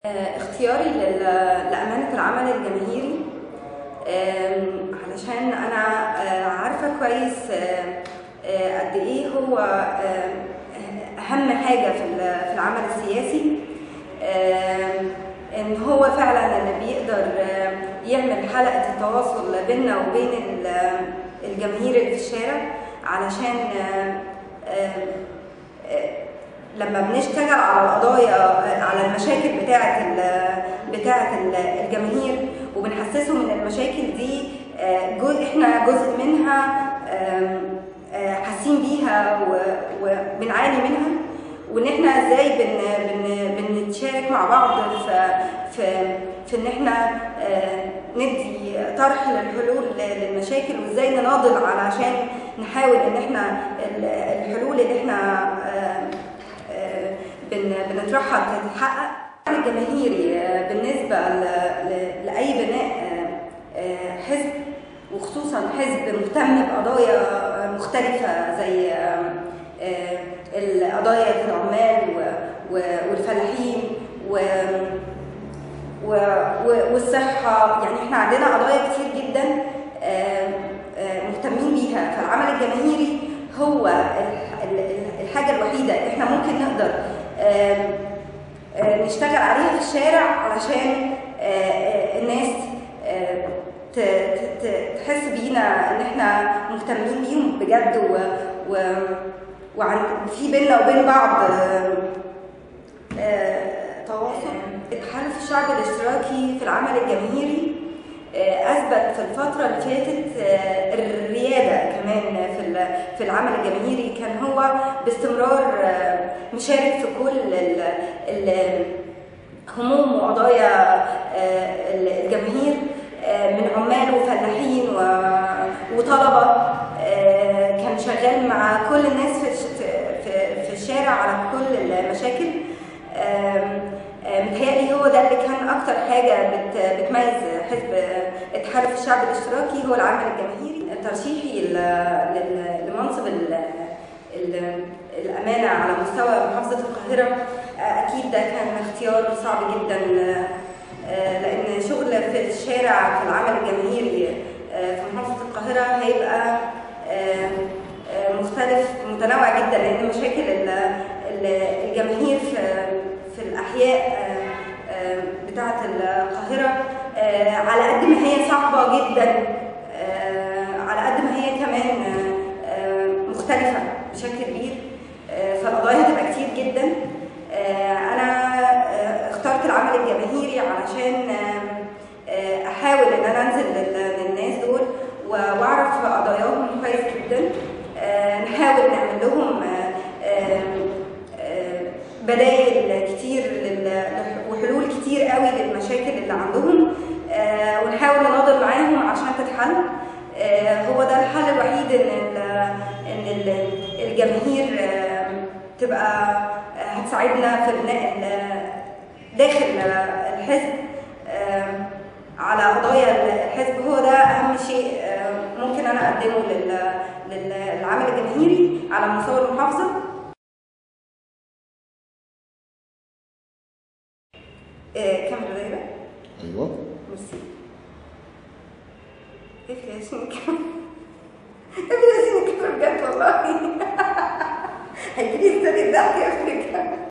اختياري لأمانة العمل الجماهيري. علشان أنا عارفة كويس قد إيه هو أهم حاجة في العمل السياسي. إن هو فعلا اللي بيقدر يعمل حلقة التواصل بيننا وبين الجماهير اللي في الشارع، علشان لما بنشتغل على القضايا، على المشاكل بتاعة الجماهير، وبنحسسهم ان المشاكل دي احنا جزء منها، حاسين بيها وبنعاني منها، وان احنا ازاي بنتشارك مع بعض في ان احنا ندي طرح للحلول للمشاكل، وازاي نناضل علشان نحاول ان احنا الحلول اللي احنا بنطرحها تتحقق. الجماهيري بالنسبة لأي بناء حزب، وخصوصا حزب مهتم بقضايا مختلفة زي قضايا العمال والفلاحين والصحة، يعني احنا عندنا قضايا كتير جدا مهتمين بيها. فالعمل الجماهيري هو الحاجة الوحيدة اللي احنا ممكن نقدر نشتغل عليها في الشارع، علشان الناس تحس بينا ان احنا مهتمين بيهم بجد، وفي بيننا وبين بعض تواصل. تحالف الشعب الاشتراكي في العمل الجماهيري أثبت في الفترة اللي فاتت الريادة كمان في العمل الجماهيري. كان هو باستمرار مشارك في كل هموم وقضايا الجماهير، من عمال وفلاحين وطلبة. كان شغال مع كل الناس في الشارع على كل المشاكل. متهيألي هو ده اللي كان أكتر حاجة بتميز حزب تحالف الشعب الاشتراكي، هو العمل الجماهيري. ترشيحي لمنصب الأمانة على مستوى محافظة القاهرة أكيد ده كان اختيار صعب جدا، لأن شغل في الشارع في العمل الجماهيري في محافظة القاهرة هيبقى مختلف متنوع جدا، لأن مشاكل الجماهير في الأحياء بتاعة القاهرة على قد ما هي صعبة جدا، على قد ما هي كمان مختلفة بشكل كبير. فالقضايا هتبقى كتير جدا. أنا اخترت العمل الجماهيري علشان أحاول إن أنا أنزل للناس دول وأعرف قضاياهم كويس جدا، نحاول نعمل لهم بدائل كتير وحلول كتير قوي للمشاكل اللي عندهم، ونحاول نناضل معاهم عشان تتحل. هو ده الحل الوحيد ان الجماهير تبقى هتساعدنا في بناء داخل الحزب على قضايا الحزب. هو ده اهم شيء ممكن انا اقدمه للعمل الجماهيري على مستوى المحافظه. كاميرا دايرة؟ ايوه ميرسي. كيف ياسين الكاميرا؟ كيف ياسين الكاميرا بجد والله؟ هيجيلي ستوري الضحك يا